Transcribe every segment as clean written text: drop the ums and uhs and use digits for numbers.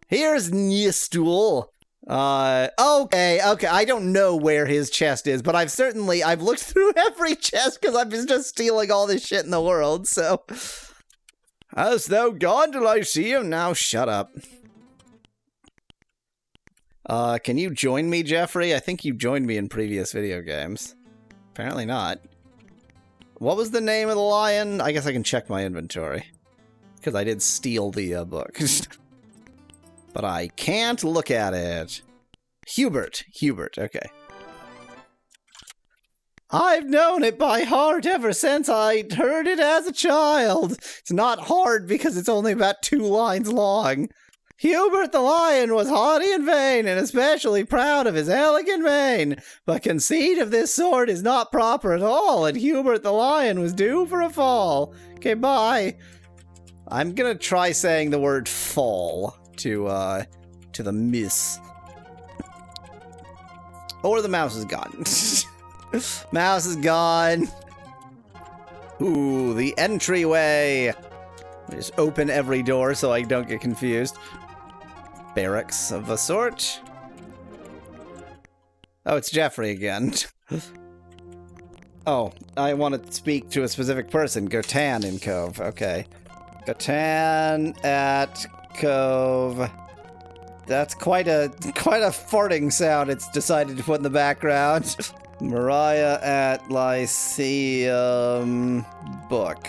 Here's Nyestool. Okay, I don't know where his chest is, but I've looked through every chest because I'm just stealing all this shit in the world, so. Hast thou gone till I see him? Now shut up. Can you join me, Jeffrey? I think you joined me in previous video games. Apparently not. What was the name of the lion? I guess I can check my inventory. Because I did steal the book. But I can't look at it. Hubert, okay. I've known it by heart ever since I heard it as a child. It's not hard because it's only about 2 lines long. Hubert the lion was haughty and vain, and especially proud of his elegant mane. But conceit of this sort is not proper at all, and Hubert the lion was due for a fall. Okay, bye. I'm gonna try saying the word fall to the miss. Or the mouse is gone. Mouse is gone. Ooh, the entryway. I just open every door so I don't get confused. Barracks of a sort. Oh, it's Jeffrey again. Oh, I want to speak to a specific person. Gertan in Cove. Okay. Gertan at Cove. That's quite a farting sound it's decided to put in the background. Mariah at Lyceum book.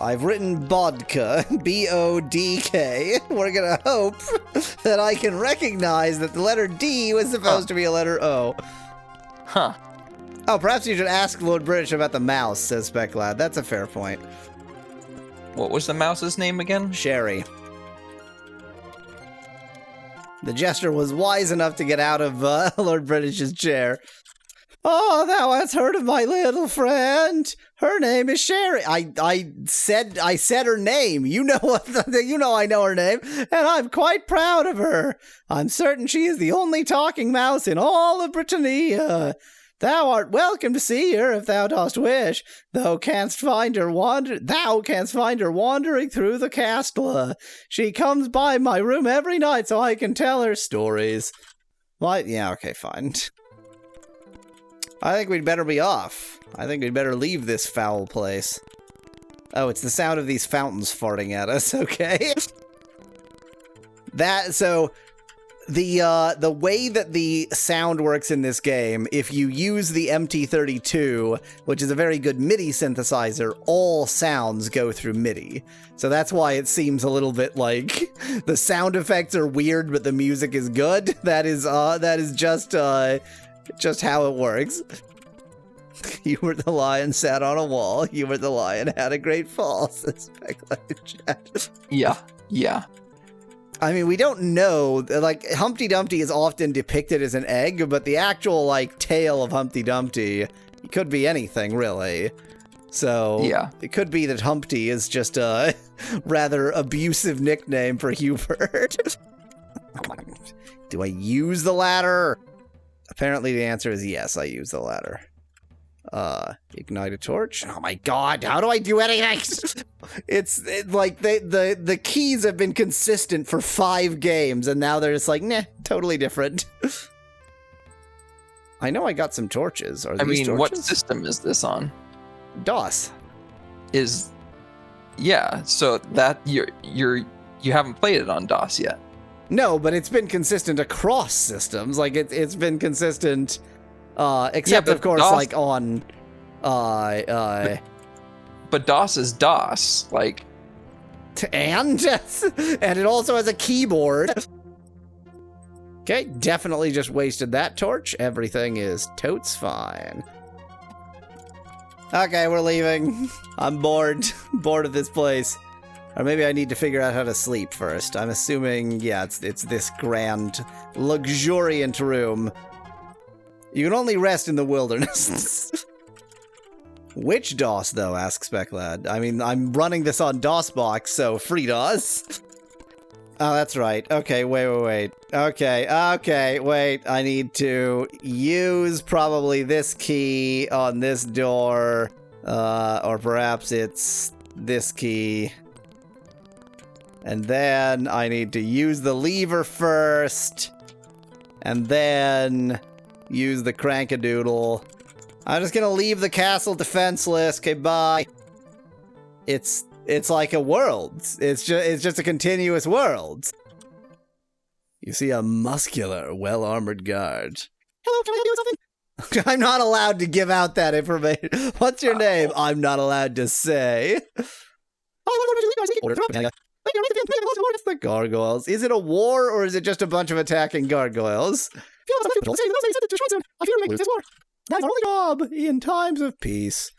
I've written Bodka, B-O-D-K. We're gonna hope that I can recognize that the letter D was supposed to be a letter O. Huh. Oh, perhaps you should ask Lord British about the mouse, says Specklad. That's a fair point. What was the mouse's name again? Sherry. The jester was wise enough to get out of Lord British's chair. Oh, thou hast heard of my little friend. Her name is Sherry. I said her name. You know I know her name, and I'm quite proud of her. I'm certain she is the only talking mouse in all of Britannia. Thou art welcome to see her if thou dost wish. Thou canst find her wandering through the castle. She comes by my room every night so I can tell her stories. What? Yeah, okay, fine. I think we'd better be off. I think we'd better leave this foul place. Oh, it's the sound of these fountains farting at us, okay? The way that the sound works in this game, if you use the MT32, which is a very good MIDI synthesizer, all sounds go through MIDI. So that's why it seems a little bit like the sound effects are weird, but the music is good. That is just how it works. Hubert the lion sat on a wall. Hubert the lion had a great fall, says Chat. Yeah. I mean, we don't know. Like, Humpty Dumpty is often depicted as an egg, but the actual, like, tale of Humpty Dumpty could be anything, really. So, yeah. It could be that Humpty is just a rather abusive nickname for Hubert. Do I use the ladder? Apparently the answer is yes, I use the ladder. Ignite a torch. Oh my god, how do I do anything? It's like the keys have been consistent for 5 games, and now they're just like, nah, totally different. I know I got some torches. Are these torches? What system is this on? DOS. Yeah, so that you haven't played it on DOS yet. No, but it's been consistent across systems. Like it's been consistent, except of course, DOS, like on, But DOS is DOS, like. And it also has a keyboard. Okay, definitely just wasted that torch. Everything is totes fine. Okay, we're leaving. I'm bored. Bored of this place. Or maybe I need to figure out how to sleep first. I'm assuming, yeah, it's this grand, luxuriant room. You can only rest in the wilderness. Which DOS, though, asks Specklad. I mean, I'm running this on DOSBox, so free DOS. Oh, that's right. Okay, wait. Okay, wait. I need to use probably this key on this door. Or perhaps it's this key. And then I need to use the lever first. And then use the crankadoodle. I'm just gonna leave the castle defenseless. Okay, bye. It's like a world. It's just a continuous world. You see a muscular, well-armored guard. Hello, can I do something? I'm not allowed to give out that information. What's your name? I'm not allowed to say. The gargoyles. Is it a war or is it just a bunch of attacking gargoyles? That's our only job in times of peace.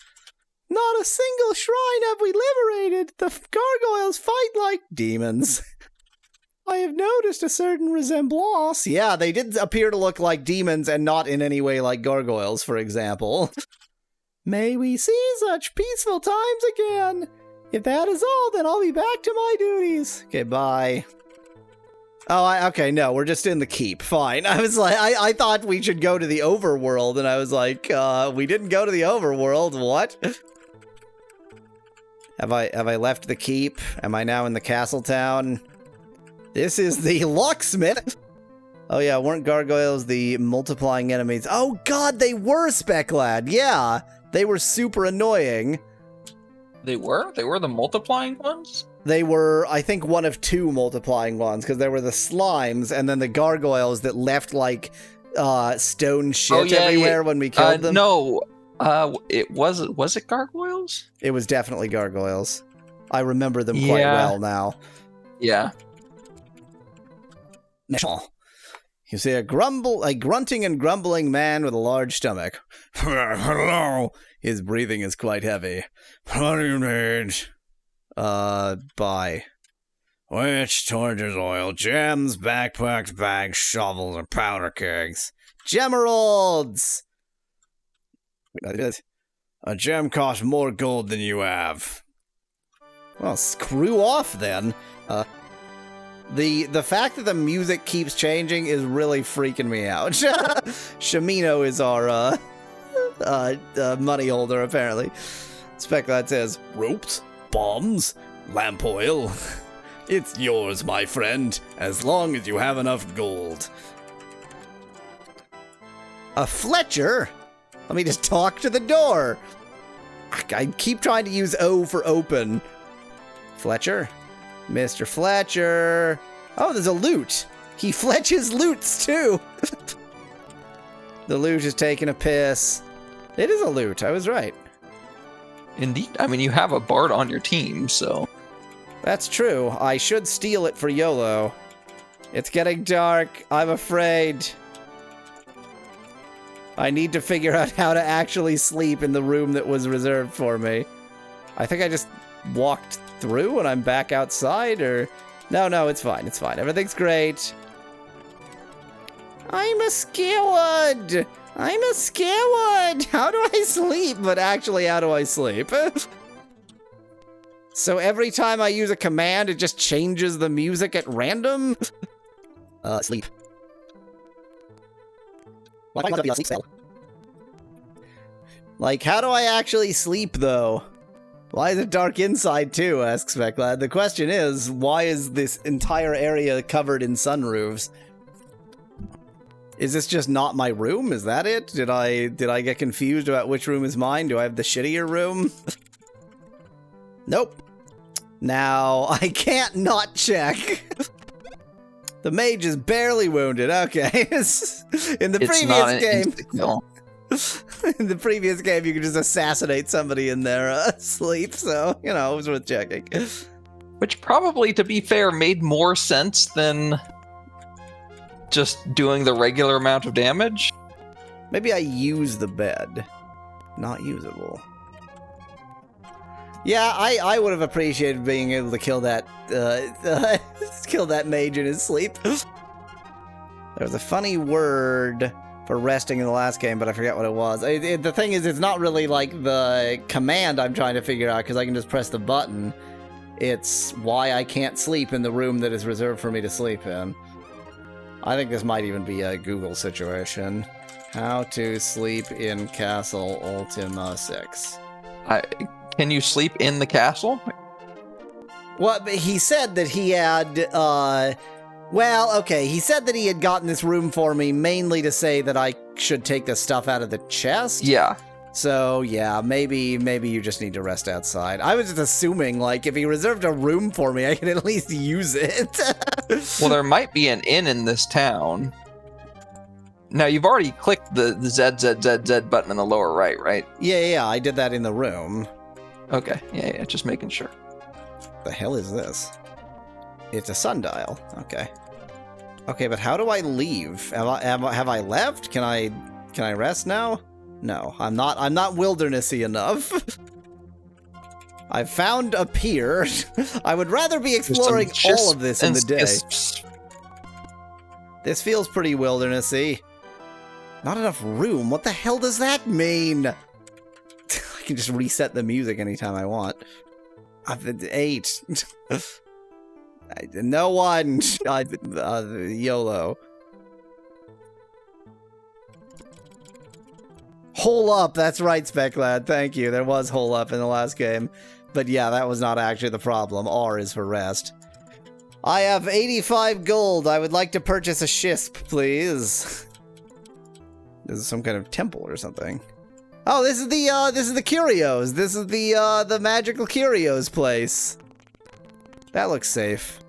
Not a single shrine have we liberated. The gargoyles fight like demons. I have noticed a certain resemblance. Yeah, they did appear to look like demons and not in any way like gargoyles, for example. May we see such peaceful times again. If that is all, then I'll be back to my duties. Okay, bye. Oh, okay, no, we're just in the keep. Fine. I was like, I thought we should go to the overworld, and I was like, we didn't go to the overworld. What? Have I left the keep? Am I now in the castle town? This is the locksmith. Oh yeah, weren't gargoyles the multiplying enemies? Oh god, they were, Specklad. Yeah, they were super annoying. They were? They were the multiplying ones? They were, I think, one of two multiplying ones, because there were the slimes and then the gargoyles that left, like, stone shit everywhere when we killed them. No, was it gargoyles? It was definitely gargoyles. I remember them quite well now. Yeah. You see a grunting and grumbling man with a large stomach. Hello. His breathing is quite heavy. What do you need? Buy. Witch, torches, oil, gems, backpacks, bags, shovels, and powder kegs. Gemeralds! A gem costs more gold than you have. Well, screw off then. The fact that the music keeps changing is really freaking me out. Shamino is our money holder, apparently. Specklad says, ropes, bombs, lamp oil. It's yours, my friend, as long as you have enough gold. A Fletcher? Let me just talk to the door. I keep trying to use O for open. Fletcher? Mr. Fletcher. Oh, there's a loot. He fletches loots, too. The loot is taking a piss. It is a loot. I was right. Indeed. I mean, you have a bard on your team, so... That's true. I should steal it for YOLO. It's getting dark. I'm afraid. I need to figure out how to actually sleep in the room that was reserved for me. I think I just walked through and I'm back outside, or... No, it's fine, it's fine. Everything's great. I'm a scared. I'm a scared. How do I sleep? But actually, how do I sleep? So every time I use a command, it just changes the music at random? Sleep. Why not be a sleep spell? Like, how do I actually sleep, though? Why is it dark inside, too, asks Specklad. The question is, why is this entire area covered in sunroofs? Is this just not my room? Is that it? Did I get confused about which room is mine? Do I have the shittier room? Nope. Now, I can't not check. The mage is barely wounded. Okay. In the previous game... In the previous game, you could just assassinate somebody in their sleep, so, you know, it was worth checking. Which probably, to be fair, made more sense than just doing the regular amount of damage. Maybe I use the bed. Not usable. Yeah, I would have appreciated being able to kill that, kill that mage in his sleep. There was a funny word for resting in the last game, but I forget what it was. The thing is, it's not really like the command I'm trying to figure out, because I can just press the button. It's why I can't sleep in the room that is reserved for me to sleep in. I think this might even be a Google situation. How to sleep in Castle Ultima 6. Can you sleep in the castle? Well, but he said that he had, well, okay, he said that he had gotten this room for me mainly to say that I should take the stuff out of the chest. Yeah. So, yeah, maybe you just need to rest outside. I was just assuming, like, if he reserved a room for me, I could at least use it. Well, there might be an inn in this town. Now, you've already clicked the ZZZZ button in the lower right? Yeah, I did that in the room. Okay, yeah, just making sure. The hell is this? It's a sundial. Okay. Okay, but how do I leave? Have I left? Can I rest now? No, I'm not wildernessy enough. I've found a pier. I would rather be exploring all of this in the day. This feels pretty wildernessy. Not enough room? What the hell does that mean? I can just reset the music anytime I want. 8. No one. YOLO. Hole up. That's right, Speclad. Thank you. There was hole up in the last game. But yeah, that was not actually the problem. R is for rest. I have 85 gold. I would like to purchase a shisp, please. This is some kind of temple or something. Oh, this is the curios. This is the magical curios place. That looks safe.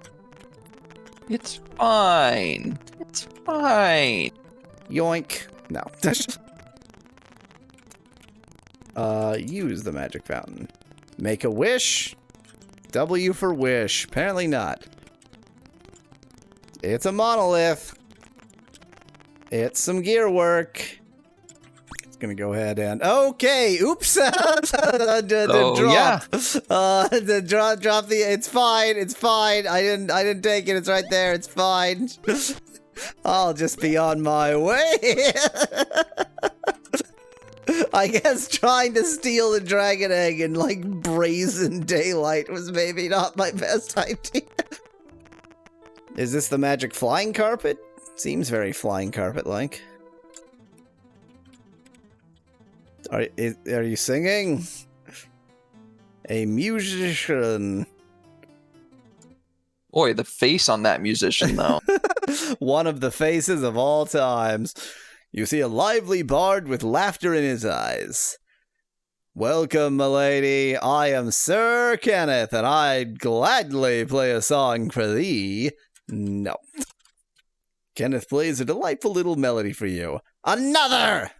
It's fine. It's fine. Yoink. No. Use the magic fountain. Make a wish. W for wish. Apparently not. It's a monolith. It's some gear work. It's gonna go ahead and okay. Oops. Drop. Yeah. Drop the. It's fine. It's fine. I didn't take it. It's right there. It's fine. I'll just be on my way. I guess trying to steal the dragon egg in, like, brazen daylight was maybe not my best idea. Is this the magic flying carpet? Seems very flying carpet-like. Are you singing? A musician. Boy, the face on that musician, though. One of the faces of all times. You see a lively bard with laughter in his eyes. Welcome, milady. I am Sir Kenneth, and I'd gladly play a song for thee. No. Kenneth plays a delightful little melody for you. Another!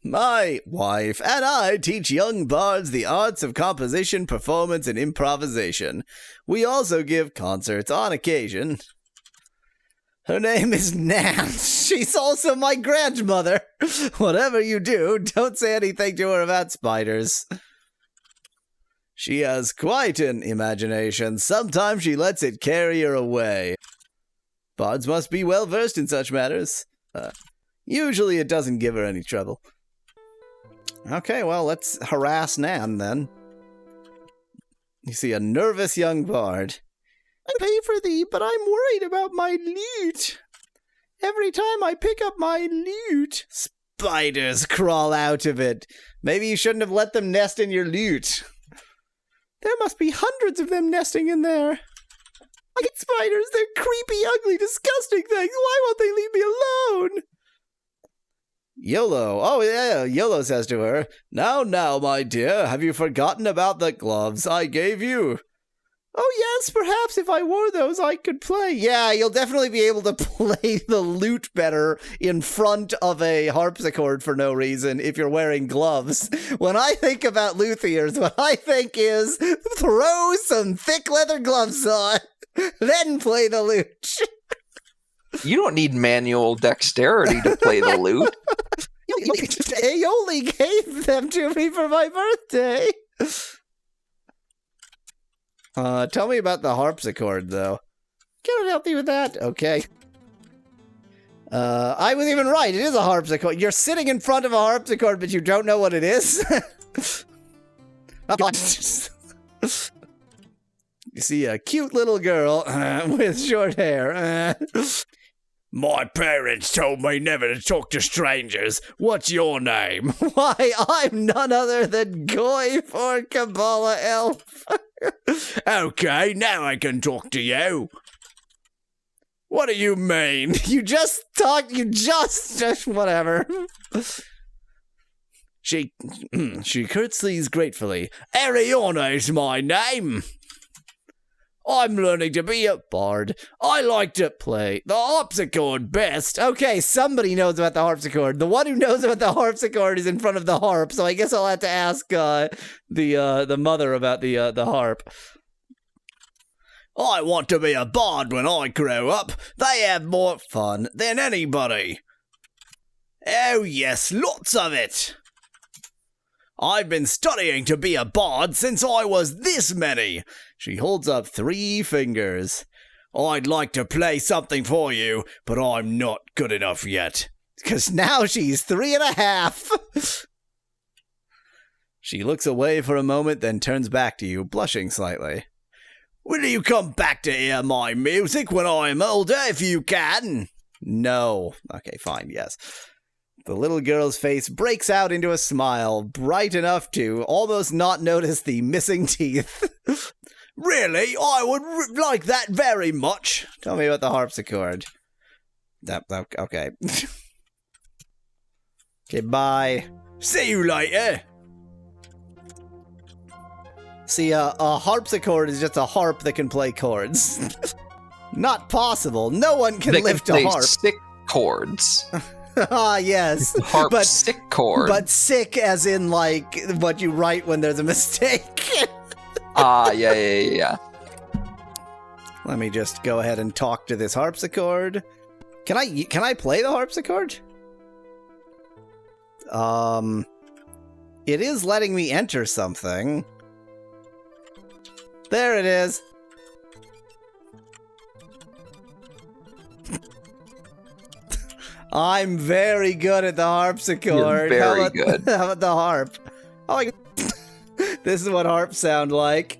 My wife and I teach young bards the arts of composition, performance, and improvisation. We also give concerts on occasion. Her name is Nan. She's also my grandmother. Whatever you do, don't say anything to her about spiders. She has quite an imagination. Sometimes she lets it carry her away. Bards must be well versed in such matters. Usually it doesn't give her any trouble. Okay, well, let's harass Nan then. You see a nervous young bard. I pay for thee, but I'm worried about my loot. Every time I pick up my loot, spiders crawl out of it. Maybe you shouldn't have let them nest in your loot. There must be hundreds of them nesting in there. I hate spiders. They're creepy, ugly, disgusting things. Why won't they leave me alone? YOLO. Oh, yeah, YOLO says to her, Now, my dear, have you forgotten about the gloves I gave you? Oh, yes, perhaps if I wore those, I could play. Yeah, you'll definitely be able to play the lute better in front of a harpsichord for no reason if you're wearing gloves. When I think about luthiers, what I think is throw some thick leather gloves on, then play the lute. You don't need manual dexterity to play the lute. They only gave them to me for my birthday. Tell me about the harpsichord, though. Can I help you with that? Okay. I was even right. It is a harpsichord. You're sitting in front of a harpsichord, but you don't know what it is? You see a cute little girl with short hair. My parents told me never to talk to strangers. What's your name? Why, I'm none other than Goy for Kabbalah Elf. Okay, now I can talk to you. What do you mean? Whatever. She curtsies gratefully. Ariana is my name. I'm learning to be a bard. I like to play the harpsichord best. Okay, somebody knows about the harpsichord. The one who knows about the harpsichord is in front of the harp, so I guess I'll have to ask the mother about the harp. I want to be a bard when I grow up. They have more fun than anybody. Oh yes, lots of it. I've been studying to be a bard since I was this many. She holds up 3 fingers. I'd like to play something for you, but I'm not good enough yet. Because now she's 3.5. She looks away for a moment, then turns back to you, blushing slightly. Will you come back to hear my music when I'm older, if you can? No. Okay, fine, yes. The little girl's face breaks out into a smile, bright enough to almost not notice the missing teeth. Really? I would like that very much. Tell me about the harpsichord. Okay. Okay, bye. See you later. See, a harpsichord is just a harp that can play chords. Not possible. No one can lift a harp. Sick chords. Ah, yes. Harp sick chord. But sick as in, like, what you write when there's a mistake. Yeah. Let me just go ahead and talk to this harpsichord. Can I play the harpsichord? It is letting me enter something. There it is. I'm very good at the harpsichord. You're very good. How about the harp? Oh my God. This is what harps sound like.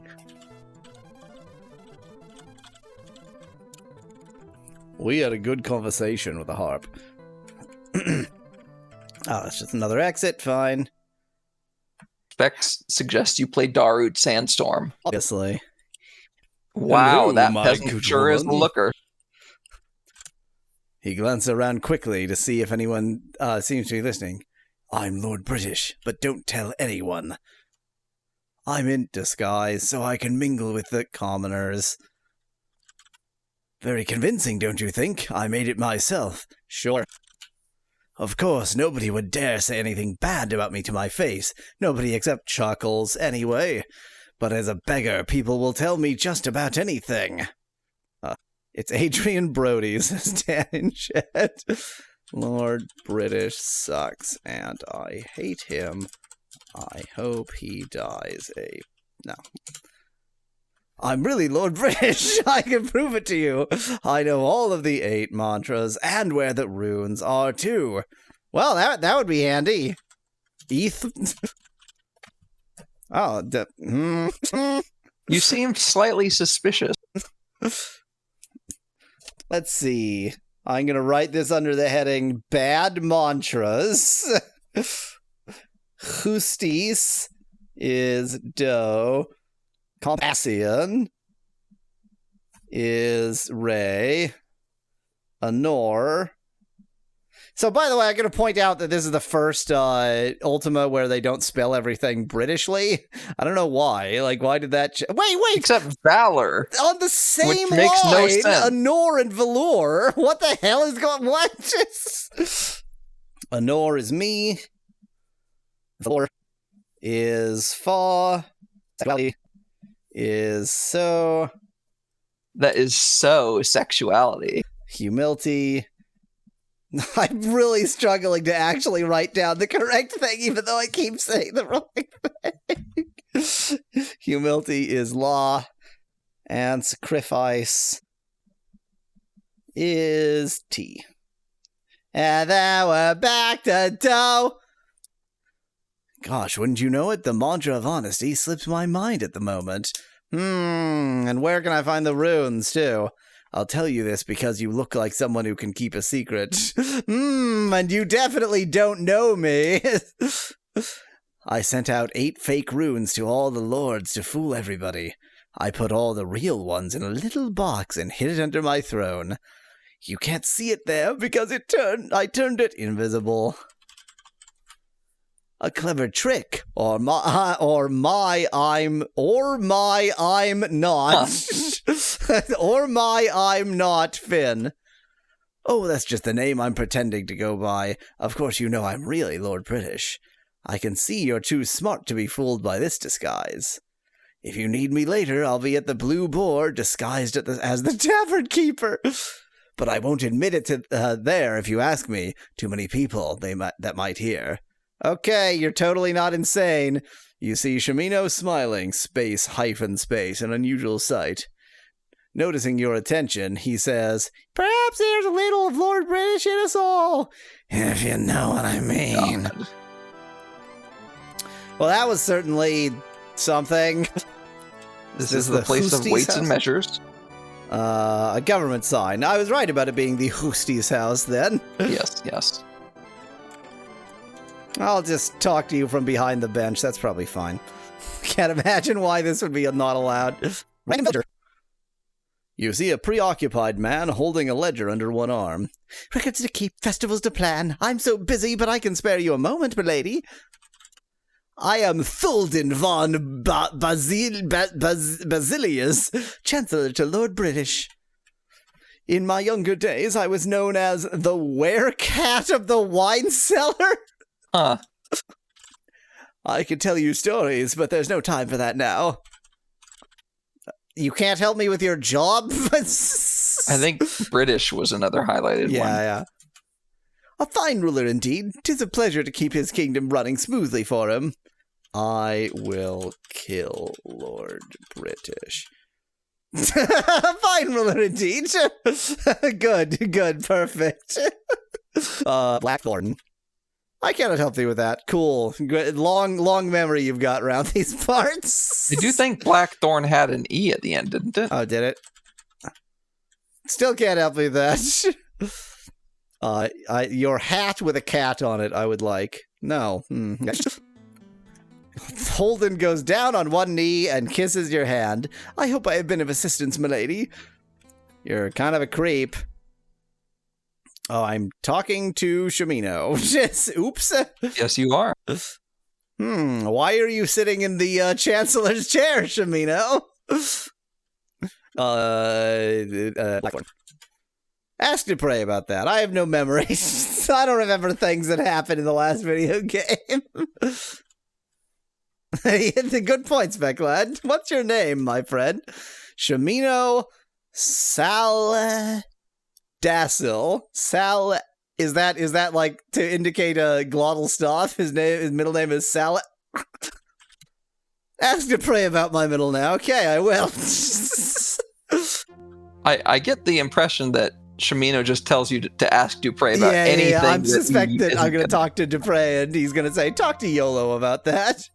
We had a good conversation with the harp. Oh, that's just another exit. Fine. Specs suggest you play Darut Sandstorm. Obviously. Wow, Hello, that my peasant good sure is a woman. looker. He glances around quickly to see if anyone seems to be listening. I'm Lord British, but don't tell anyone. I'm in disguise, so I can mingle with the commoners. Very convincing, don't you think? I made it myself. Sure. Of course, nobody would dare say anything bad about me to my face. Nobody except Chuckles, anyway. But as a beggar, people will tell me just about anything. It's Adrian Brody, says Dan in chat. Lord British sucks, and I hate him. I hope he dies No. I'm really Lord British. I can prove it to you. I know all of the 8 mantras, and where the runes are, too. Well, that would be handy. ETH? Oh, You seem slightly suspicious. Let's see. I'm going to write this under the heading Bad Mantras. Justice is Do. Compassion is Ray. Honor. So, by the way, I'm going to point out that this is the first Ultima where they don't spell everything Britishly. I don't know why. Like, why did that... Wait! Except Valor. On the same which makes line, no sense. Honor and Valor. What the hell is going... What? Honor is me. Valor is Fa. Sexuality is so. That is so sexuality. Humility. I'm really struggling to actually write down the correct thing, even though I keep saying the wrong thing. Humility is law. And sacrifice is tea. And then we're back to dough. Gosh, wouldn't you know it? The mantra of honesty slips my mind at the moment. And where can I find the runes, too? I'll tell you this because you look like someone who can keep a secret. And you definitely don't know me. I sent out 8 fake runes to all the lords to fool everybody. I put all the real ones in a little box and hid it under my throne. You can't see it there because I turned it invisible. A clever trick, or my I'm not, or my I'm not Finn. Oh, that's just the name I'm pretending to go by. Of course you know I'm really Lord British. I can see you're too smart to be fooled by this disguise. If you need me later, I'll be at the Blue Boar, disguised as the tavern keeper. But I won't admit it to there if you ask me. Too many people that might hear. Okay, you're totally not insane. You see Shimino smiling, space, an unusual sight. Noticing your attention, he says, perhaps there's a little of Lord British in us all, if you know what I mean. Oh. Well, that was certainly something. This is the place of weights house? And measures. A government sign. I was right about it being the Hoosty's house then. Yes. I'll just talk to you from behind the bench. That's probably fine. Can't imagine why this would be not allowed. Random ledger. You see a preoccupied man holding a ledger under one arm. Records to keep, festivals to plan. I'm so busy, but I can spare you a moment, milady. I am Thulden von Basilius, Chancellor to Lord British. In my younger days, I was known as the werecat of the wine cellar. Huh. I could tell you stories, but there's no time for that now. You can't help me with your job? I think British was another highlighted one. Yeah. A fine ruler indeed. 'Tis a pleasure to keep his kingdom running smoothly for him. I will kill Lord British. Fine ruler indeed. Good, perfect. Blackthorn. I cannot help you with that. Cool. Good. Long memory you've got around these parts. I do think Blackthorn had an E at the end, didn't it? Oh, did it? Still can't help you with that. Your hat with a cat on it, I would like. No. Holden goes down on one knee and kisses your hand. I hope I have been of assistance, milady. You're kind of a creep. Oh, I'm talking to Shimino. Oops. Yes, you are. Why are you sitting in the Chancellor's chair, Shimino? Blackthorn. Ask to pray about that. I have no memories. I don't remember things that happened in the last video game. The good points, Becklad. What's your name, my friend? Shimino Saladacil. Is that like to indicate a glottal stop? His middle name is Sal. Ask to pray about my middle now. Okay, I will. I get the impression that Shimino just tells you to ask Dupre about anything. Yeah, I'm suspecting I'm going to talk to Dupre and he's going to say, talk to YOLO about that.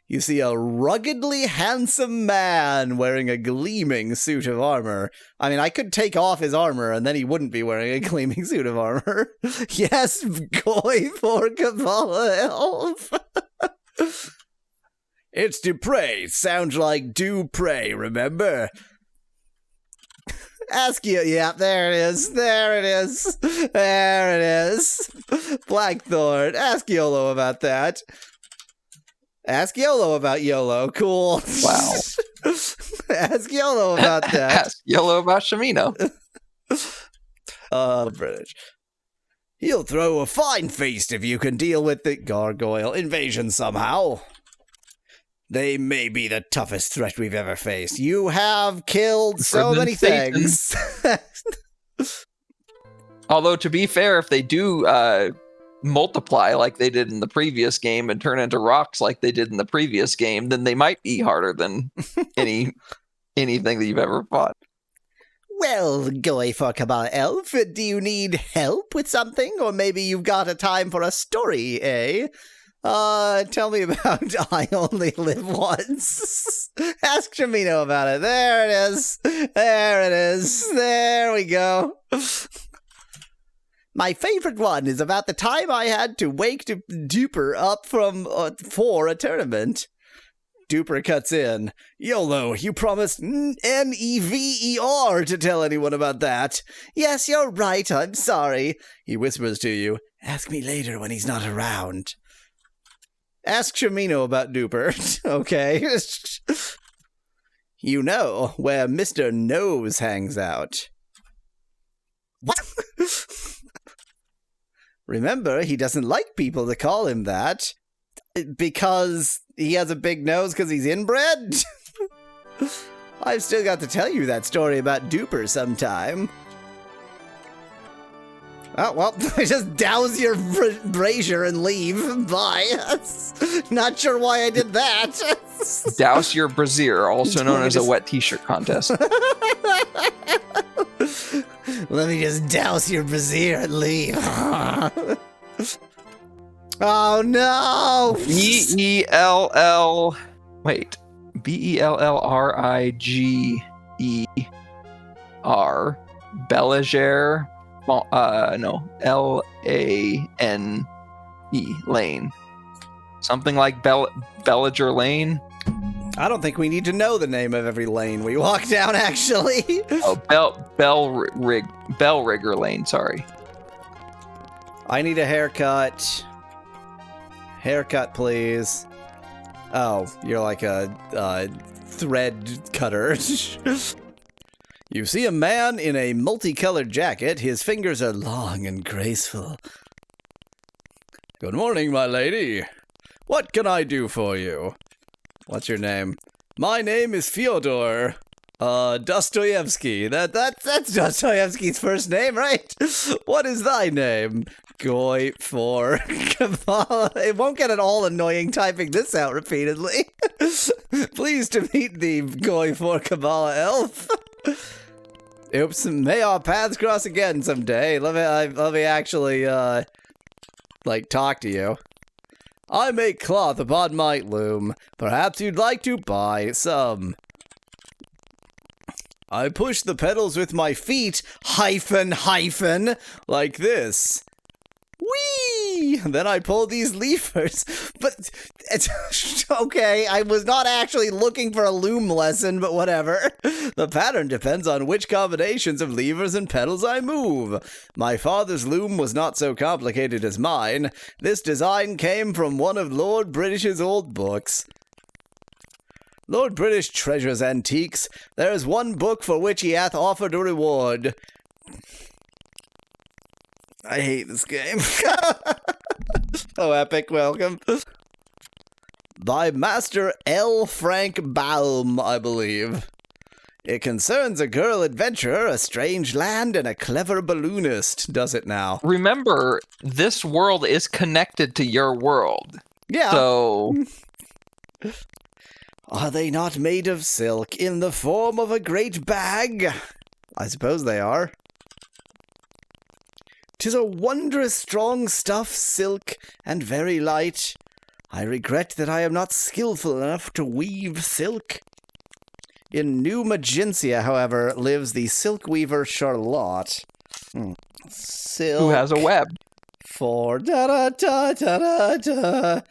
You see a ruggedly handsome man wearing a gleaming suit of armor. I mean, I could take off his armor and then he wouldn't be wearing a gleaming suit of armor. Yes, Goy for Kabbalah Elf. It's Dupre. Sounds like Dupre, remember? Ask you. Yeah, there it is. Blackthorn. Ask YOLO about that. Ask YOLO about YOLO. Cool. Wow. Ask YOLO about that. Ask YOLO about Shimino. British. He'll throw a fine feast if you can deal with the gargoyle invasion somehow. They may be the toughest threat we've ever faced. You have killed so many things. Although, to be fair, if they do multiply like they did in the previous game and turn into rocks like they did in the previous game, then they might be harder than anything that you've ever fought. Well, Goy for Kabbalah Elf, do you need help with something? Or maybe you've got a time for a story, eh? Tell me about I Only Live Once. Ask Shamino about it. There it is. There it is. There we go. My favorite one is about the time I had to wake Duper up for a tournament. Duper cuts in. YOLO, you promised Never to tell anyone about that. Yes, you're right, I'm sorry. He whispers to you. Ask me later when he's not around. Ask Shamino about Duper. Okay. You know where Mr. Nose hangs out. What? Remember, he doesn't like people to call him that. Because he has a big nose because he's inbred? I've still got to tell you that story about Duper sometime. Oh, well, just douse your brazier and leave. Bye. Not sure why I did that. Douse your brazier, also known as a wet t-shirt contest. Let me just douse your brazier and leave. Oh, no! B-E-L-L... Wait. B-E-L-L-R-I-G-E-R. Belager... no. L-A-N-E. Lane. Something like Belager Lane? I don't think we need to know the name of every lane we walk down, actually. Oh, Bellrigger Lane, sorry. I need a haircut. Haircut, please. Oh, you're like a thread cutter. You see a man in a multicolored jacket. His fingers are long and graceful. Good morning, my lady. What can I do for you? What's your name? My name is Fyodor. Dostoevsky. That's Dostoevsky's first name, right? What is thy name? Goy for Kabbalah. It won't get at all annoying typing this out repeatedly. Pleased to meet thee, Goy for Kabbalah elf. Oops, may our paths cross again someday. Let me actually, talk to you. I make cloth upon my loom. Perhaps you'd like to buy some. I push the pedals with my feet, like this. Whee! Then I pull these levers. But, it's okay, I was not actually looking for a loom lesson, but whatever. The pattern depends on which combinations of levers and pedals I move. My father's loom was not so complicated as mine. This design came from one of Lord British's old books. Lord British treasures antiques. There is one book for which he hath offered a reward. I hate this game. Oh, Epic, welcome. By Master L. Frank Baum, I believe. It concerns a girl adventurer, a strange land, and a clever balloonist, does it now? Remember, this world is connected to your world. Yeah. So... Are they not made of silk in the form of a great bag? I suppose they are. 'Tis a wondrous strong stuff, silk, and very light. I regret that I am not skillful enough to weave silk. In New Magentia, however, lives the silk weaver Charlotte. Silk. Who has a web. For da-da-da-da-da-da.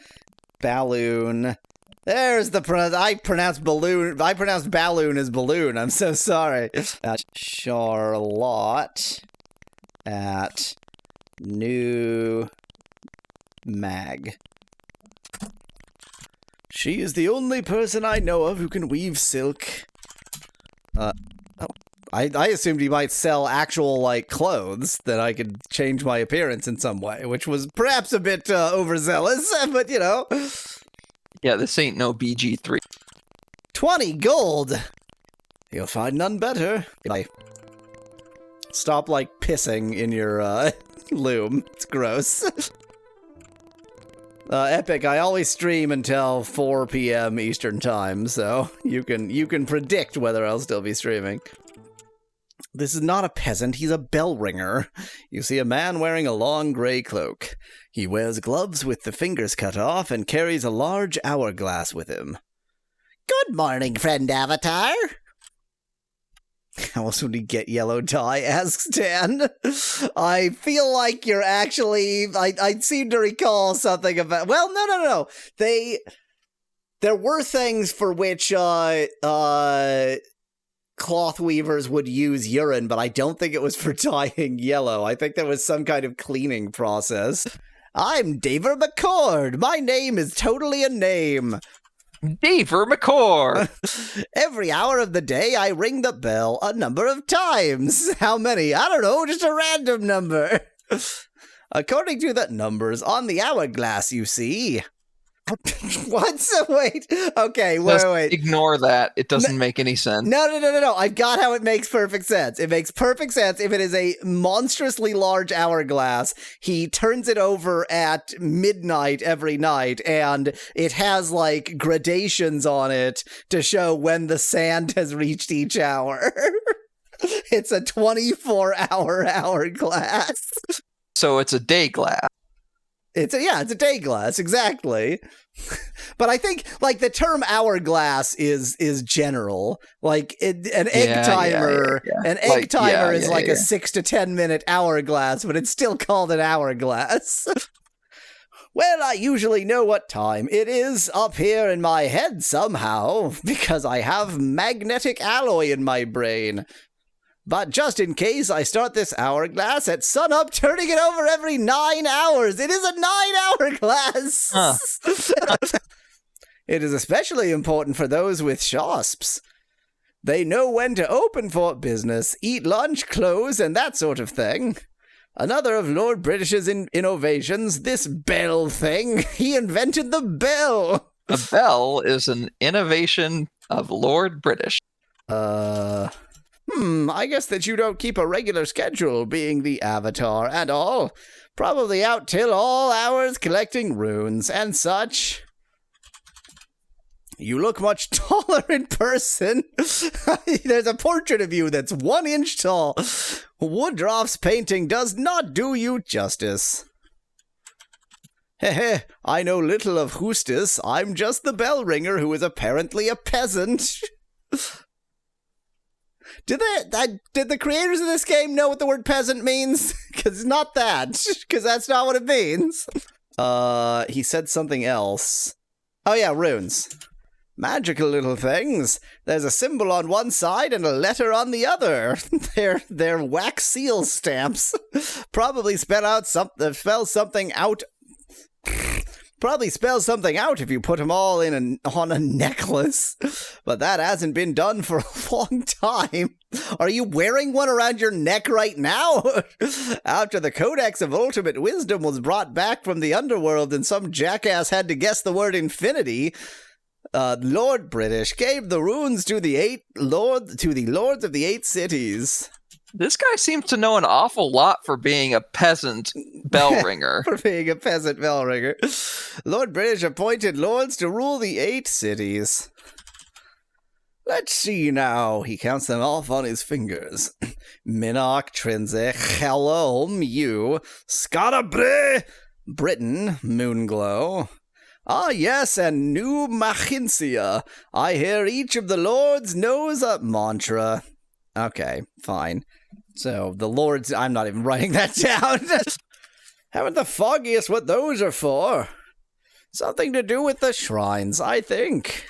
Balloon. There's the I pronounced balloon. I pronounced balloon as balloon. I'm so sorry. Charlotte at New Mag. She is the only person I know of who can weave silk. I assumed he might sell actual, clothes that I could change my appearance in some way, which was perhaps a bit overzealous, but, you know. Yeah, this ain't no BG3. 20 gold! You'll find none better. Stop, pissing in your, loom. It's gross. Epic, I always stream until 4 p.m. Eastern Time, so you can predict whether I'll still be streaming. This is not a peasant, he's a bell ringer. You see a man wearing a long gray cloak. He wears gloves with the fingers cut off and carries a large hourglass with him. Good morning, friend Avatar. How else would he get yellow dye? Asks Dan. I feel like you're actually... I seem to recall something about... Well, no. There were things for which cloth weavers would use urine, but I don't think it was for dyeing yellow. I think there was some kind of cleaning process. I'm Daver McCord. My name is totally a name. Daver McCord. Every hour of the day, I ring the bell a number of times. How many? I don't know, just a random number. According to the numbers on the hourglass, you see... What? Wait. Okay, wait. Ignore that. It doesn't make any sense. No. I've got how it makes perfect sense. It makes perfect sense if it is a monstrously large hourglass. He turns it over at midnight every night, and it has, like, gradations on it to show when the sand has reached each hour. It's a 24-hour hourglass. So it's a day glass. It's a day glass, exactly. But I think, like, the term hourglass is general. Like, an egg timer, an egg timer is like a 6 to 10 minute hourglass, but it's still called an hourglass. Well, I usually know what time it is up here in my head somehow, because I have magnetic alloy in my brain. But just in case, I start this hourglass at sunup, turning it over every 9 hours. It is a 9-hour glass. Huh. It is especially important for those with shosps. They know when to open for business, eat lunch, close, and that sort of thing. Another of Lord British's innovations, this bell thing. He invented the bell. A bell is an innovation of Lord British. I guess that you don't keep a regular schedule, being the Avatar and all. Probably out till all hours collecting runes and such. You look much taller in person. There's a portrait of you that's 1 inch tall. Woodruff's painting does not do you justice. Heh, I know little of Hustis. I'm just the bell ringer who is apparently a peasant. Did the creators of this game know what the word peasant means? Because it's not that. Because that's not what it means. He said something else. Oh yeah, runes. Magical little things. There's a symbol on one side and a letter on the other. They're wax seal stamps. Probably spell something out. Probably spells something out if you put them all on a necklace. But that hasn't been done for a long time. Are you wearing one around your neck right now? After the Codex of Ultimate Wisdom was brought back from the underworld and some jackass had to guess the word infinity, Lord British gave the runes to the lords of the 8 cities. This guy seems to know an awful lot for being a peasant bell ringer. For being a peasant bell ringer. Lord British appointed lords to rule the 8 cities. Let's see now. He counts them off on his fingers. Minnock, Trinze, Helom, you, Scarabre, Britain, Moonglow. Ah, yes, and New Machincia. I hear each of the lords knows a mantra. Okay, fine. So, the lords... I'm not even writing that down. Haven't the foggiest what those are for. Something to do with the shrines, I think.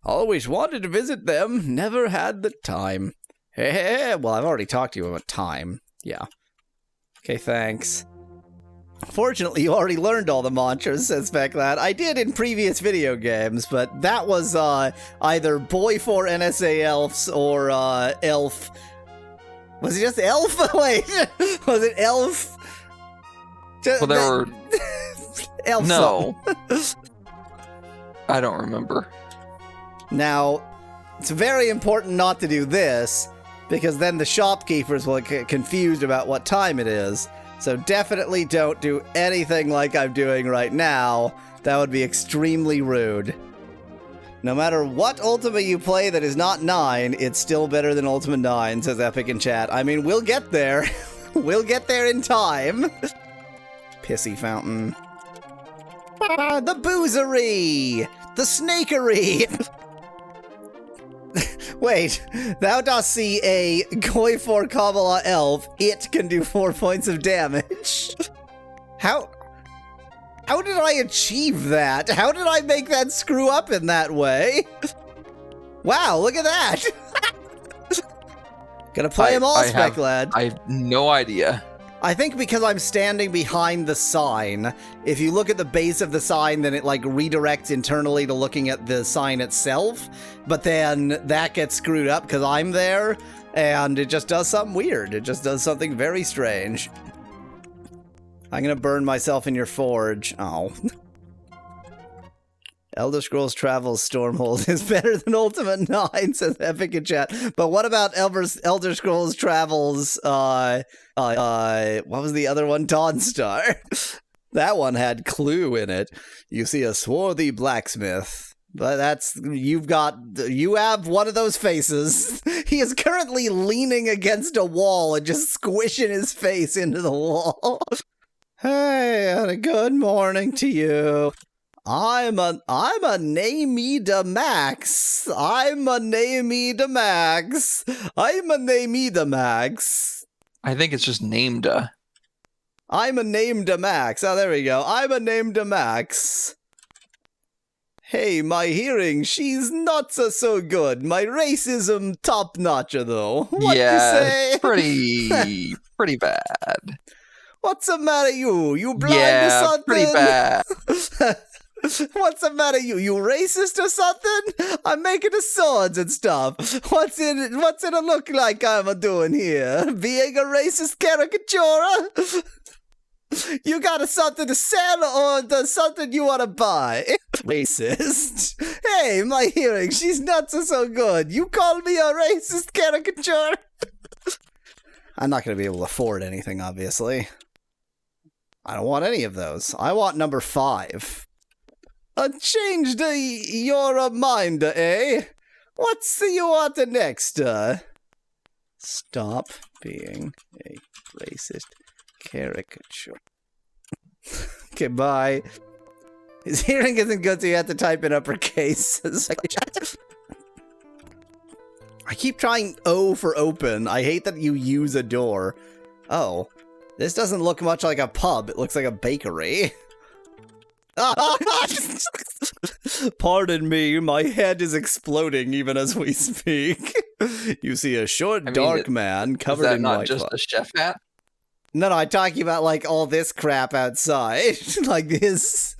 Always wanted to visit them, never had the time. Hey, well, I've already talked to you about time. Yeah. Okay, thanks. Fortunately, you already learned all the mantras, says Specklad. I did in previous video games, but that was either Boy 4 NSA Elves or Elf. Was it just Elf? Wait, was it Elf? Well, there were... Elf no. I don't remember. Now, it's very important not to do this, because then the shopkeepers will get confused about what time it is. So definitely don't do anything like I'm doing right now. That would be extremely rude. No matter what Ultima you play that is not 9, it's still better than Ultima 9, says Epic in chat. I mean, we'll get there. We'll get there in time. Pissy fountain. The boozery! The snakery! Wait, thou dost see a Goi for Kabbalah elf. It can do 4 points of damage. How did I achieve that? How did I make that screw up in that way? Wow, look at that! Gonna play him all, Spec Lad. I have no idea. I think because I'm standing behind the sign, if you look at the base of the sign, then it like redirects internally to looking at the sign itself, but then that gets screwed up because I'm there, and it just does something weird. It just does something very strange. I'm gonna burn myself in your forge. Oh. Elder Scrolls Travels Stormhold is better than Ultima 9, says Epic in chat. But what about Elder Scrolls Travels, what was the other one? Dawnstar. That one had Clue in it. You see a swarthy blacksmith. But you have one of those faces. He is currently leaning against a wall and just squishing his face into the wall. Hey, and a good morning to you. I'm a Nameda Max. I'm a Nameda Max. I'm a Nameda Max. I think it's just named I'm a Nameda Max. Oh, there we go. I'm a Nameda Max. Hey, my hearing, she's not so good. My racism top-notcher, though. What you say? pretty bad. What's the matter, you? You blind or something? Pretty bad. What's the matter, you? You racist or something? I'm making the swords and stuff. What's it look like I'm doing here? Being a racist caricature? You got something to sell or something you want to buy? Racist. Hey, my hearing, she's not so good. You call me a racist caricature? I'm not going to be able to afford anything, obviously. I don't want any of those. I want number 5. Changed your mind, eh? What's you want next? Stop being a racist caricature. Okay, bye. His hearing isn't good, so you have to type in uppercase. I keep trying O for open. I hate that you use a door. Oh. This doesn't look much like a pub. It looks like a bakery. Pardon me, my head is exploding even as we speak. You see a short, dark man covered in white cloth. Is that not just a chef hat? No, I'm talking about, like, all this crap outside. Like, this...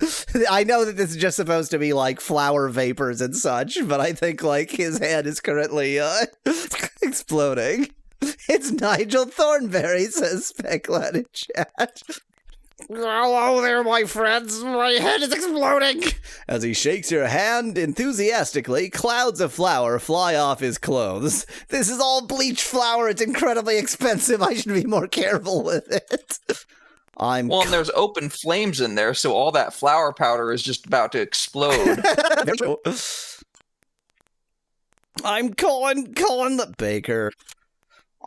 I know that this is just supposed to be, like, flower vapors and such, but I think, like, his head is currently, exploding. It's Nigel Thornberry, says Specklad in chat. Hello there, my friends. My head is exploding. As he shakes your hand enthusiastically, clouds of flour fly off his clothes. This is all bleached flour. It's incredibly expensive. I should be more careful with it. And there's open flames in there, so all that flour powder is just about to explode. I'm Colin the baker.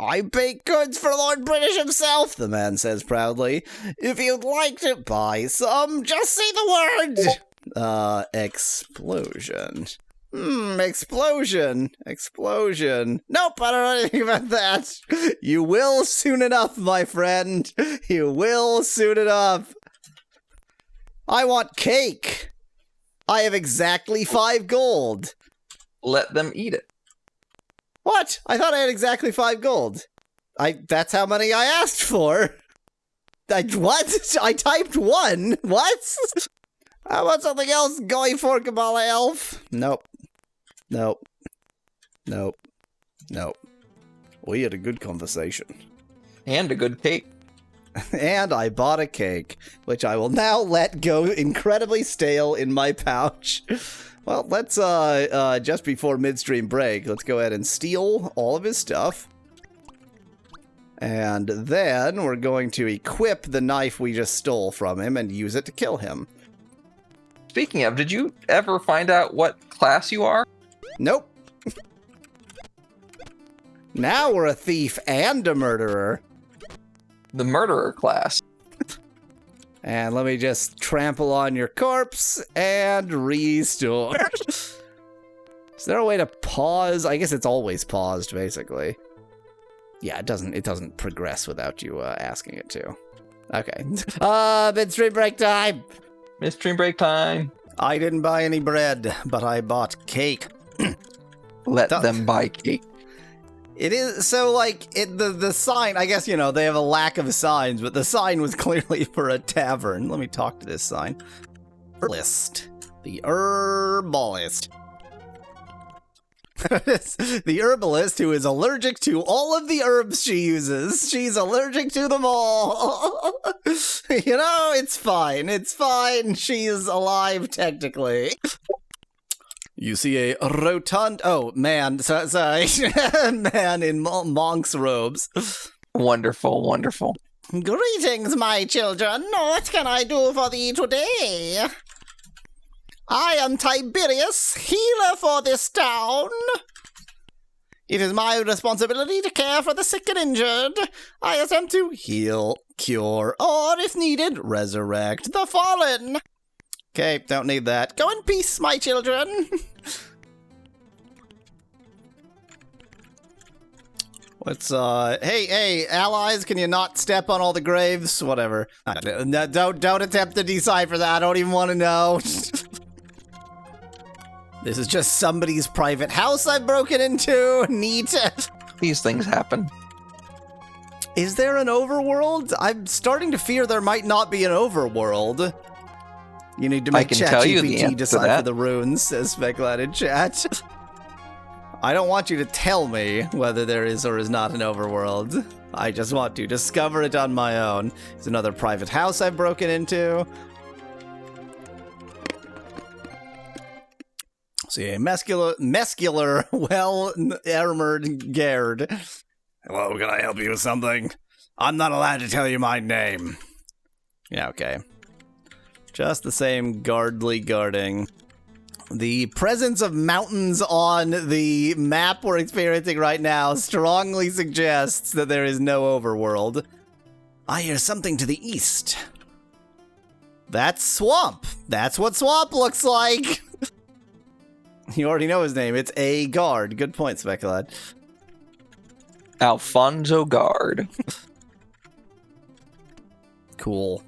I bake goods for Lord British himself, the man says proudly. If you'd like to buy some, just say the word. Explosion. Explosion. Nope, I don't know anything about that. You will soon enough, my friend. You will soon enough. I want cake. I have exactly 5 gold. Let them eat it. What? I thought I had exactly 5 gold. That's how many I asked for. What? I typed 1. What? How about something else going for, Kabbalah Elf? Nope. We had a good conversation. And a good cake. And I bought a cake, which I will now let go incredibly stale in my pouch. Well, let's, just before midstream break, let's go ahead and steal all of his stuff. And then we're going to equip the knife we just stole from him and use it to kill him. speaking of, did you ever find out what class you are? Nope. Now we're a thief and a murderer. The murderer class. And let me just trample on your corpse and restore. Is there a way to pause? I guess it's always paused, basically. Yeah, it doesn't progress without you asking it to. Okay. Midstream break time! Midstream break time. I didn't buy any bread, but I bought cake. Let them buy cake. It is, so, like, the sign, I guess, you know, they have a lack of signs, but the sign was clearly for a tavern. Let me talk to this sign. Herbalist. The herbalist. The herbalist who is allergic to all of the herbs she uses. She's allergic to them all. You know, it's fine. It's fine. She is alive, technically. You see a rotund... Oh, man. Sorry. Man in monk's robes. Wonderful, wonderful. Greetings, my children. What can I do for thee today? I am Tiberius, healer for this town. It is my responsibility to care for the sick and injured. I attempt to heal, cure, or, if needed, resurrect the fallen. Okay, don't need that. Go in peace, my children. What's, hey, allies, can you not step on all the graves? Whatever. No, don't attempt to decipher that. I don't even want to know. This is just somebody's private house I've broken into. Neat. These things happen. Is there an overworld? I'm starting to fear there might not be an overworld. You need to make ChatGPT decipher the runes, says Speculad in chat. I don't want you to tell me whether there is or is not an overworld. I just want to discover it on my own. It's another private house I've broken into. See, a muscular, well-armored guard. Hello, can I help you with something? I'm not allowed to tell you my name. Yeah, okay. Just the same guarding. The presence of mountains on the map we're experiencing right now strongly suggests that there is no overworld. I hear something to the east. That's Swamp. That's what Swamp looks like. You already know his name. It's a guard. Good point, Speculad. Alfonso Guard. Cool.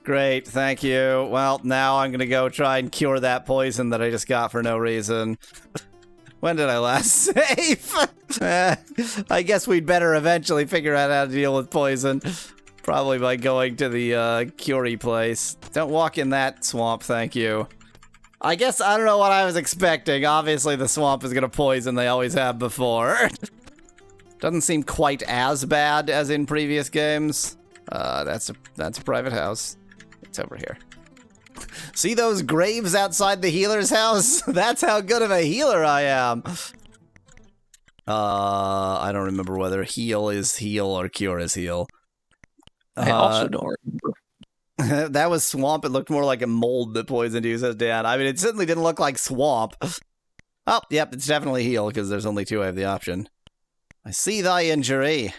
Great, thank you. Well, now I'm gonna go try and cure that poison that I just got for no reason. When did I last save? I guess we'd better eventually figure out how to deal with poison. Probably by going to the curie place. Don't walk in that swamp, thank you. I guess I don't know what I was expecting. Obviously the swamp is gonna poison, they always have before. Doesn't seem quite as bad as in previous games. That's a private house. It's over here. See those graves outside the healer's house? That's how good of a healer I am. I don't remember whether heal is heal or cure is heal. I also don't remember. That was Swamp. It looked more like a mold that poisoned you, says Dan. I mean, it certainly didn't look like Swamp. Oh, yep, it's definitely heal, because there's only two I have the option. I see thy injury.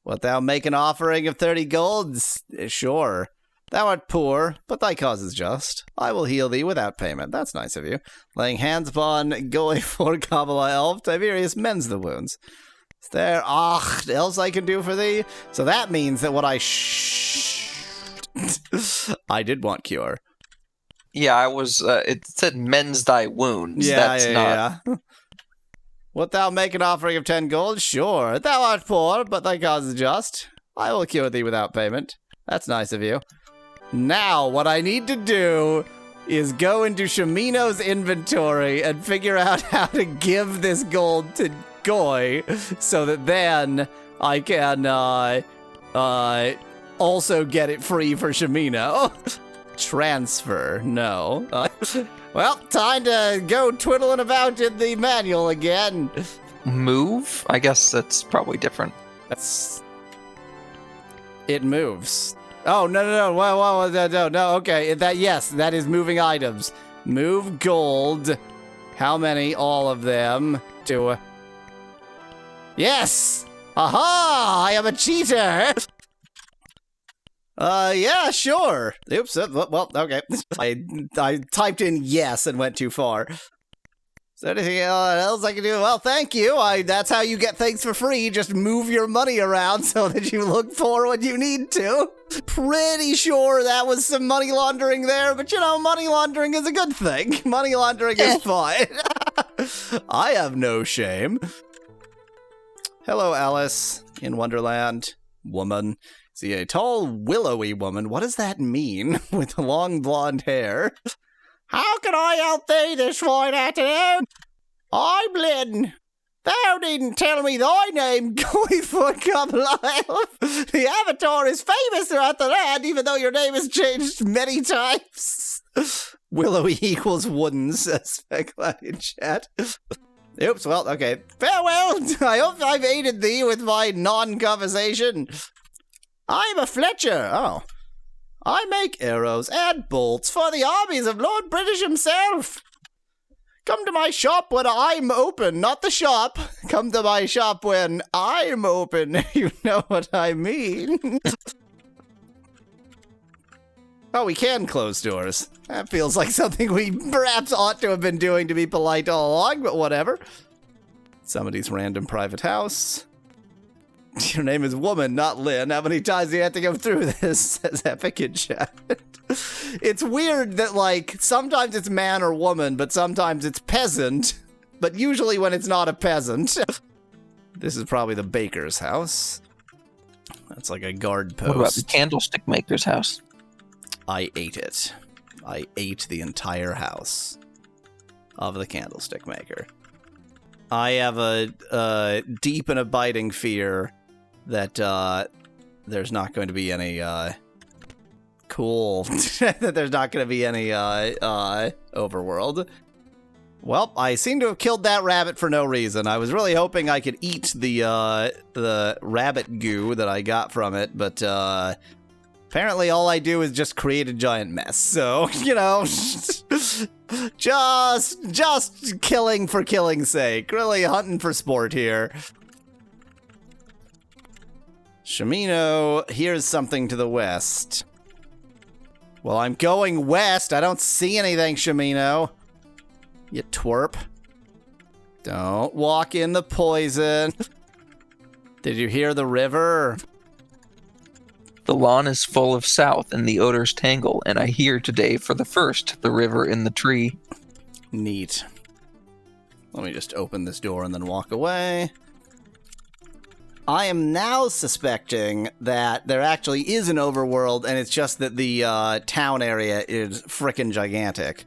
Wilt thou make an offering of 30 golds? Sure. Thou art poor, but thy cause is just. I will heal thee without payment. That's nice of you. Laying hands upon Goy for Kabbalah Elf, Tiberius mends the wounds. Is there else I can do for thee? So that means that what I I did want cure. Yeah, I was, it said mends thy wounds. Yeah, yeah. Wilt thou make an offering of 10 gold? Sure. Thou art poor, but thy cause is just. I will cure thee without payment. That's nice of you. Now, what I need to do is go into Shimino's inventory and figure out how to give this gold to Goy so that then I can also get it free for Shimino. Transfer, no. Well, time to go twiddling about in the manual again. Move? I guess that's probably different. It moves. Oh, no. No. Okay, yes, that is moving items. Move gold. How many? All of them. To... Yes! Aha! I am a cheater! Yeah, sure. Oops, well, okay. I typed in yes and went too far. Is there anything else I can do? Well, thank you. That's how you get things for free. Just move your money around so that you look for what you need to. Pretty sure that was some money laundering there, but money laundering is a good thing. Money laundering is fine. I have no shame. Hello, Alice in Wonderland. Woman. See, a tall, willowy woman. What does that mean? With long blonde hair. How can I help thee this fine afternoon? I'm Lynn. Thou needn't tell me thy name, Goyfoot Carlisle. The Avatar is famous throughout the land, even though your name has changed many times. Willowy equals wooden, says Specklight in chat. Oops, well, okay. Farewell. I hope I've aided thee with my non-conversation. I'm a Fletcher. Oh. I make arrows and bolts for the armies of Lord British himself. Come to my shop when I'm open, not the shop. Come to my shop when I'm open. You know what I mean. Oh, we can close doors. That feels like something we perhaps ought to have been doing to be polite all along, but whatever. Somebody's random private house. Your name is Woman, not Lynn. How many times do you have to go through this? Says Epic in chat. It's weird that, like, sometimes it's man or woman, but sometimes it's peasant. But usually when it's not a peasant. This is probably the baker's house. That's like a guard post. What about the candlestick maker's house? I ate it. I ate the entire house of the candlestick maker. I have a deep and abiding fear that there's not going to be any cool that there's not going to be any overworld. Well, I seem to have killed that rabbit for no reason. I was really hoping I could eat the rabbit goo that I got from it, but apparently all I do is just create a giant mess. So, just killing for killing's sake. Really hunting for sport here. Shamino, here's something to the west. Well, I'm going west. I don't see anything, Shamino. You twerp. Don't walk in the poison. Did you hear the river? The lawn is full of south and the odors tangle, and I hear today for the first the river in the tree. Neat. Let me just open this door and then walk away. I am now suspecting that there actually is an overworld, and it's just that the town area is frickin' gigantic.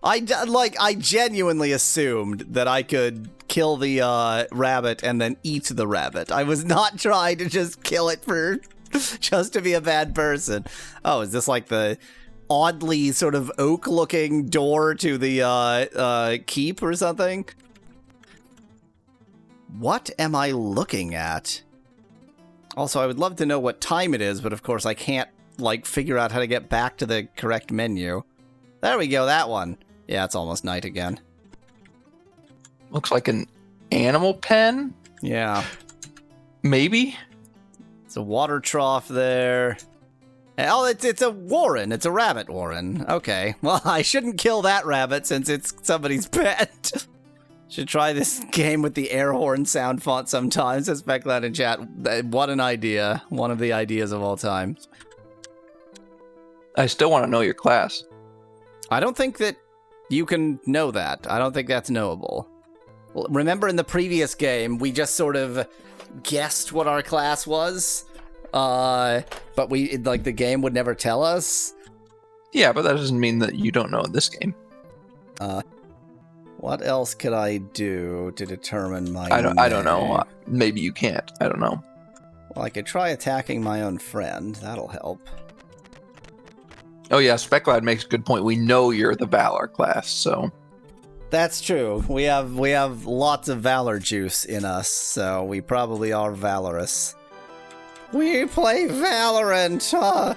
I genuinely assumed that I could kill the rabbit and then eat the rabbit. I was not trying to just kill it just to be a bad person. Oh, is this like the oddly sort of oak-looking door to the keep or something? What am I looking at? Also, I would love to know what time it is, but of course I can't, figure out how to get back to the correct menu. There we go, that one. Yeah, it's almost night again. Looks like an animal pen? Yeah. Maybe? It's a water trough there. Oh, it's a warren. It's a rabbit warren. Okay. Well, I shouldn't kill that rabbit since it's somebody's pet. Should try this game with the air horn sound font sometimes. Says Beckland in chat. What an idea. One of the ideas of all time. I still want to know your class. I don't think that you can know that. I don't think that's knowable. Remember in the previous game, we just sort of guessed what our class was? But the game would never tell us? Yeah, but that doesn't mean that you don't know in this game. What else could I do to determine my I don't know. Maybe you can't. I don't know. Well, I could try attacking my own friend. That'll help. Oh yeah, Specklad makes a good point. We know you're the Valor class, so... That's true. We have lots of Valor juice in us, so we probably are valorous. We play Valorant.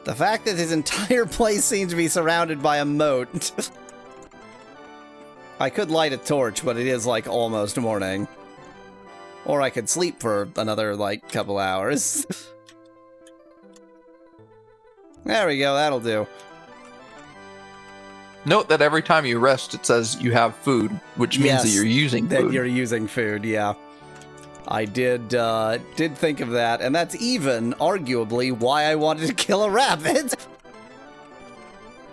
The fact that his entire place seems to be surrounded by a moat. I could light a torch, but it is like almost morning. Or I could sleep for another like couple hours. There we go, that'll do. Note that every time you rest, it says you have food, which means that you're using food. That you're using food, yeah. I did think of that, and that's even, arguably, why I wanted to kill a rabbit.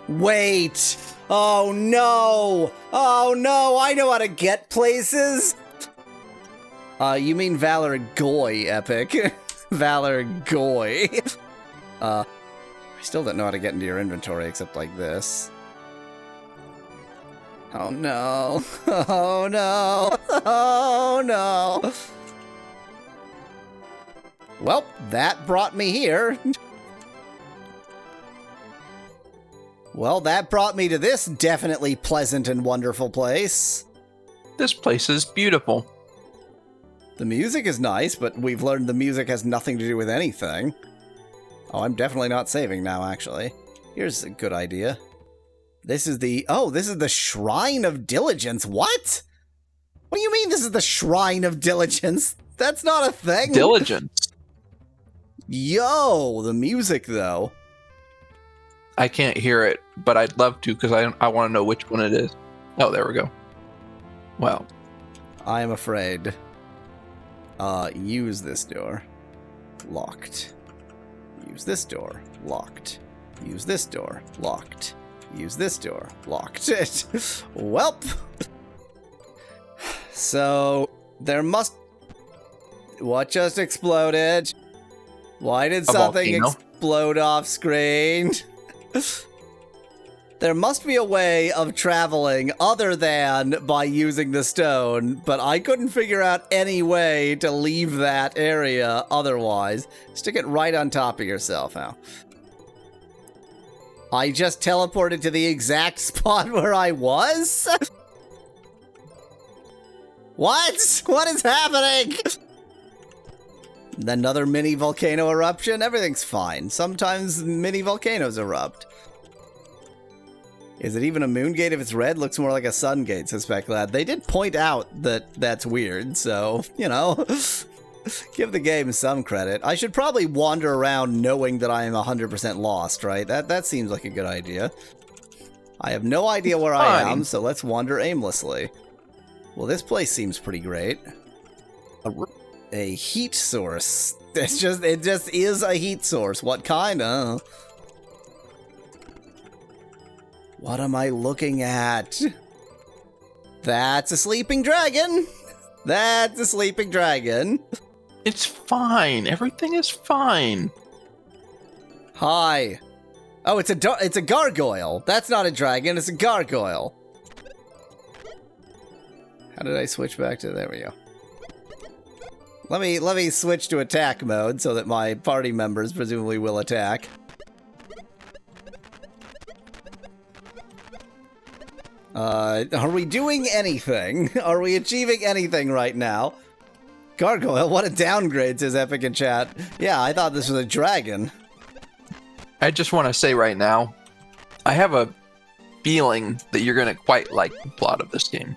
Wait! Oh no! Oh no, I know how to get places! You mean Valor Goy, Epic. Valor Goy. I still don't know how to get into your inventory except like this. Oh no. Oh no. Oh no. Well, that brought me here. Well, that brought me to this definitely pleasant and wonderful place. This place is beautiful. The music is nice, but we've learned the music has nothing to do with anything. Oh, I'm definitely not saving now, actually. Here's a good idea. This is the... Oh, this is the Shrine of Diligence. What? What do you mean this is the Shrine of Diligence? That's not a thing. Diligence. Yo, the music, though. I can't hear it, but I'd love to because I want to know which one it is. Oh, there we go. Well. I am afraid. Use this door. Locked. Use this door. Locked. Use this door. Locked. Use this door. Locked. Welp. So, there must... What just exploded? Why did something explode off screen? There must be a way of traveling other than by using the stone, but I couldn't figure out any way to leave that area otherwise. Stick it right on top of yourself now. I just teleported to the exact spot where I was? What? What is happening? Another mini volcano eruption? Everything's fine. Sometimes mini volcanoes erupt. Is it even a moon gate if it's red? Looks more like a sun gate, says Specklad. They did point out that that's weird, so, you know, give the game some credit. I should probably wander around knowing that I am 100% lost, right? That seems like a good idea. I have no idea where I am, so let's wander aimlessly. Well, this place seems pretty great. A heat source. It just is a heat source. What kind of? What am I looking at? That's a sleeping dragon. That's a sleeping dragon. It's fine. Everything is fine. Hi. Oh, it's a gargoyle. That's not a dragon. It's a gargoyle. How did I switch back to? There we go. Let me switch to attack mode so that my party members presumably will attack. Are we doing anything? Are we achieving anything right now? Gargoyle, what a downgrade, says Epic in chat. Yeah, I thought this was a dragon. I just want to say right now, I have a feeling that you're going to quite like the plot of this game.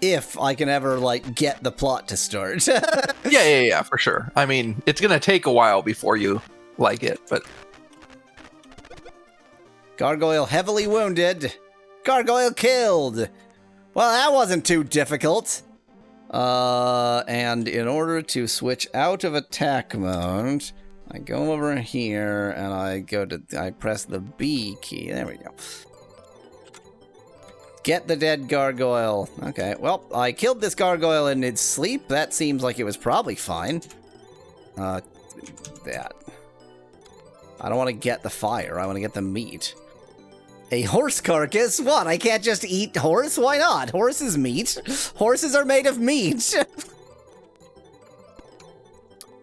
If I can ever, like, get the plot to start. Yeah, for sure. I mean, it's going to take a while before you like it, but... Gargoyle heavily wounded. Gargoyle killed. Well, that wasn't too difficult. And in order to switch out of attack mode, I go over here and I press the B key. There we go. Get the dead gargoyle. Okay, well, I killed this gargoyle in its sleep. That seems like it was probably fine. That. I don't want to get the fire. I want to get the meat. A horse carcass? What? I can't just eat horse? Why not? Horse is meat. Horses are made of meat.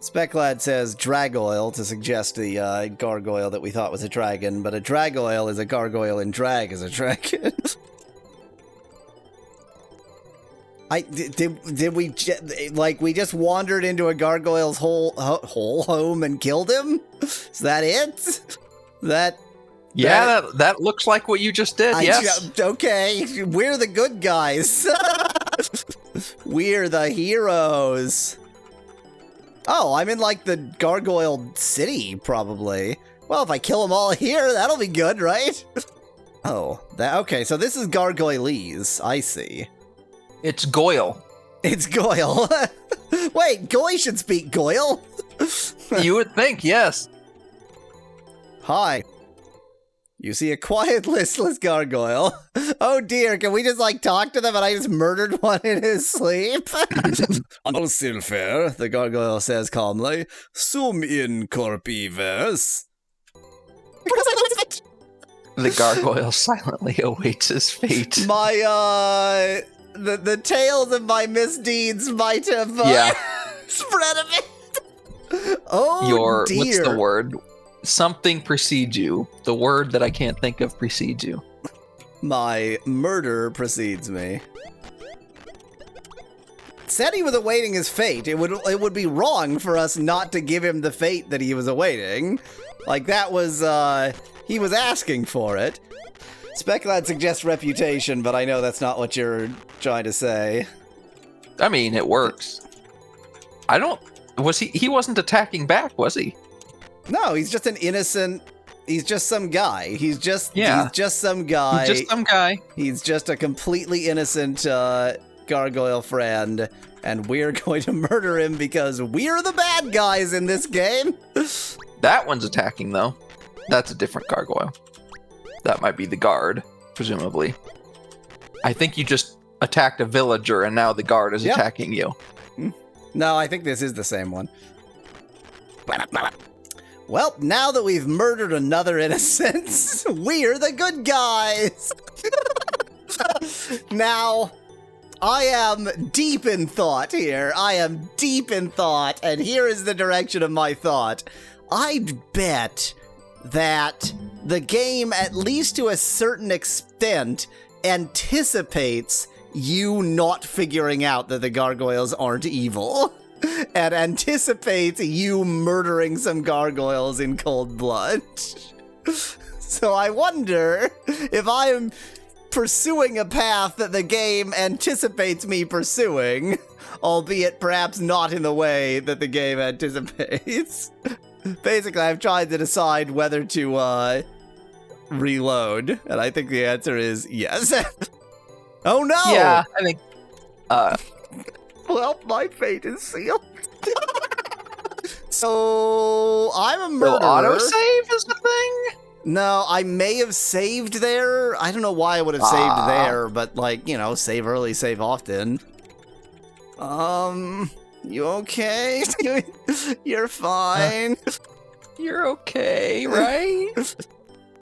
Specklad says dragoil to suggest the gargoyle that we thought was a dragon, but a dragoil is a gargoyle and drag is a dragon. Did we we just wandered into a gargoyle's whole home and killed him? Is that it? That looks like what you just did. Yes. Okay, we're the good guys. We're the heroes. Oh, I'm in like the gargoyle city, probably. Well, if I kill them all here, that'll be good, right? Oh, okay. So this is gargoylese. I see. It's Goyle. It's Goyle. Wait, Goy should speak Goyle. You would think, yes. Hi. You see a quiet, listless gargoyle. Oh dear, can we just like talk to them and I just murdered one in his sleep? No silver, the gargoyle says calmly. Sum in corpivers. The gargoyle silently awaits his fate. My, the tales of my misdeeds might have spread a bit. Oh dear. What's the word? Something precedes you. The word that I can't think of precedes you. My murder precedes me. Said he was awaiting his fate. It would be wrong for us not to give him the fate that he was awaiting. Like that was he was asking for it. Speculad suggests reputation, but I know that's not what you're trying to say. I mean, it works. He wasn't attacking back, was he? No, he's just an innocent. He's just some guy. He's just some guy. He's just some guy. He's just a completely innocent gargoyle friend, and we're going to murder him because we're the bad guys in this game. That one's attacking, though. That's a different gargoyle. That might be the guard, presumably. I think you just attacked a villager, and now the guard is attacking you. No, I think this is the same one. Well, now that we've murdered another innocent, we're the good guys! Now, I am deep in thought here. I am deep in thought, and here is the direction of my thought. I'd bet that the game, at least to a certain extent, anticipates you not figuring out that the gargoyles aren't evil. And anticipates you murdering some gargoyles in cold blood. So I wonder if I'm pursuing a path that the game anticipates me pursuing, albeit perhaps not in the way that the game anticipates. Basically, I've tried to decide whether to reload, and I think the answer is yes. Oh no! Yeah, I think well, my fate is sealed. So, I'm a murderer. So autosave is the thing? No, I may have saved there. I don't know why I would have saved there, but like, you know, save early, save often. You okay? You're fine. You're okay, right?